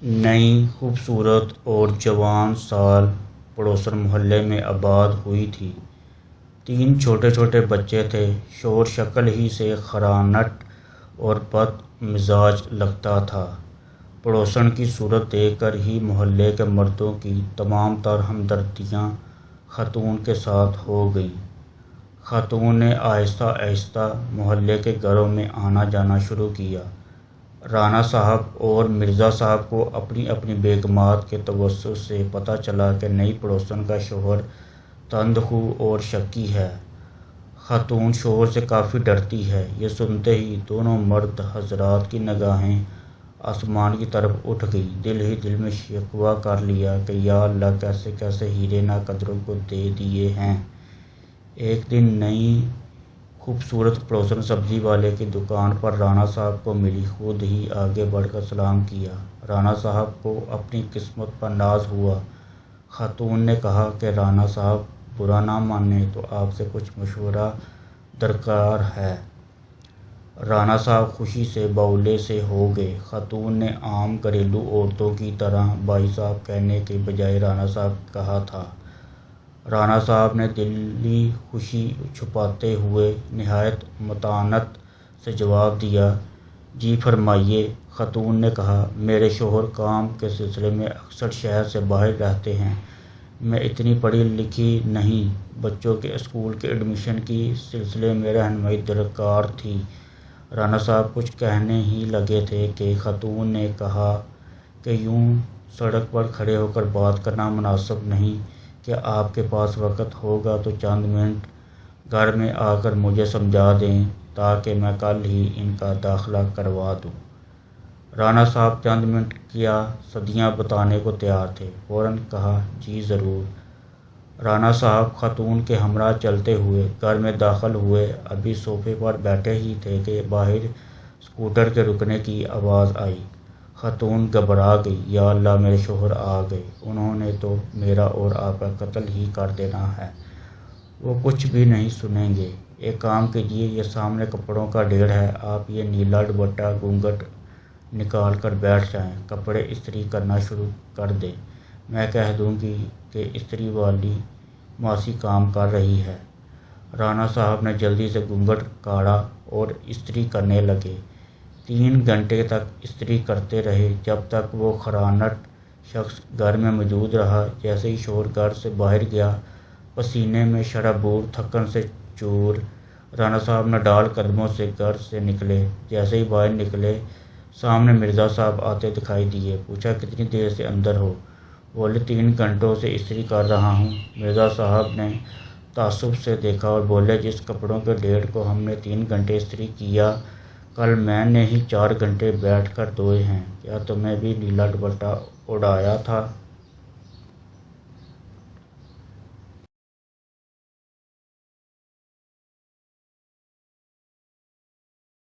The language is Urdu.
نئی خوبصورت اور جوان سال پڑوسن محلے میں آباد ہوئی تھی۔ 3 چھوٹے چھوٹے بچے تھے۔ شوہر شکل ہی سے خرانٹ اور بد مزاج لگتا تھا۔ پڑوسن کی صورت دیکھ کر ہی محلے کے مردوں کی تمام تر ہمدردیاں خاتون کے ساتھ ہو گئیں۔ خاتون نے آہستہ آہستہ محلے کے گھروں میں آنا جانا شروع کیا۔ رانا صاحب اور مرزا صاحب کو اپنی اپنی بیگمات کے توسط سے پتہ چلا کہ نئی پڑوسن کا شوہر تندخو اور شکی ہے۔ خاتون شوہر سے کافی ڈرتی ہے۔ یہ سنتے ہی دونوں مرد حضرات کی نگاہیں آسمان کی طرف اٹھ گئیں۔ دل ہی دل میں شکوہ کر لیا کہ یا اللہ کیسے کیسے ہیرے ناقدروں کو دے دیے ہیں۔ ایک دن نئی خوبصورت پڑوسن سبزی والے کی دکان پر رانا صاحب کو ملی۔ خود ہی آگے بڑھ کر سلام کیا۔ رانا صاحب کو اپنی قسمت پر ناز ہوا۔ خاتون نے کہا کہ رانا صاحب برا نہ مانیں تو آپ سے کچھ مشورہ درکار ہے۔ رانا صاحب خوشی سے بولے سے ہو گئے۔ خاتون نے عام گھریلو عورتوں کی طرح بھائی صاحب کہنے کے بجائے رانا صاحب کہا تھا۔ رانا صاحب نے دلی خوشی چھپاتے ہوئے نہایت متانت سے جواب دیا، جی فرمائیے۔ خاتون نے کہا، میرے شوہر کام کے سلسلے میں اکثر شہر سے باہر رہتے ہیں۔ میں اتنی پڑھی لکھی نہیں۔ بچوں کے اسکول کے ایڈمیشن کی سلسلے میں رہنمائی درکار تھی۔ رانا صاحب کچھ کہنے ہی لگے تھے کہ خاتون نے کہا کہ یوں سڑک پر کھڑے ہو کر بات کرنا مناسب نہیں۔ کیا آپ کے پاس وقت ہوگا تو چند منٹ گھر میں آ کر مجھے سمجھا دیں تاکہ میں کل ہی ان کا داخلہ کروا دوں۔ رانا صاحب چند منٹ کیا صدیاں بتانے کو تیار تھے۔ فوراً کہا، جی ضرور۔ رانا صاحب خاتون کے ہمراہ چلتے ہوئے گھر میں داخل ہوئے۔ ابھی صوفے پر بیٹھے ہی تھے کہ باہر اسکوٹر کے رکنے کی آواز آئی۔ خاتون گھبرا گئی۔ یا اللہ میرے شوہر آ گئے۔ انہوں نے تو میرا اور آپ کا قتل ہی کر دینا ہے۔ وہ کچھ بھی نہیں سنیں گے۔ ایک کام کیجیے، یہ سامنے کپڑوں کا ڈھیر ہے، آپ یہ نیلا دوپٹہ گھونگھٹ نکال کر بیٹھ جائیں، کپڑے استری کرنا شروع کر دیں۔ میں کہہ دوں گی کہ استری والی ماسی کام کر رہی ہے۔ رانا صاحب نے جلدی سے گھونگھٹ کاڑھا اور استری کرنے لگے۔ 3 گھنٹے تک استری کرتے رہے جب تک وہ خرانٹ شخص گھر میں موجود رہا۔ جیسے ہی شوہر گھر سے باہر گیا، پسینے میں شرابور، تھکن سے چور، رانا صاحب نڈال قدموں سے گھر سے نکلے۔ جیسے ہی باہر نکلے، سامنے مرزا صاحب آتے دکھائی دیے۔ پوچھا، کتنی دیر سے اندر ہو؟ بولے، 3 گھنٹوں سے استری کر رہا ہوں۔ مرزا صاحب نے تعصب سے دیکھا اور بولے، جس کپڑوں کے ڈھیر کو ہم نے 3 گھنٹے استری کیا، کل میں نے ہی 4 گھنٹے بیٹھ کر دھوئے ہیں۔ کیا تمہیں بھی نیلا دوپٹہ اڑایا تھا؟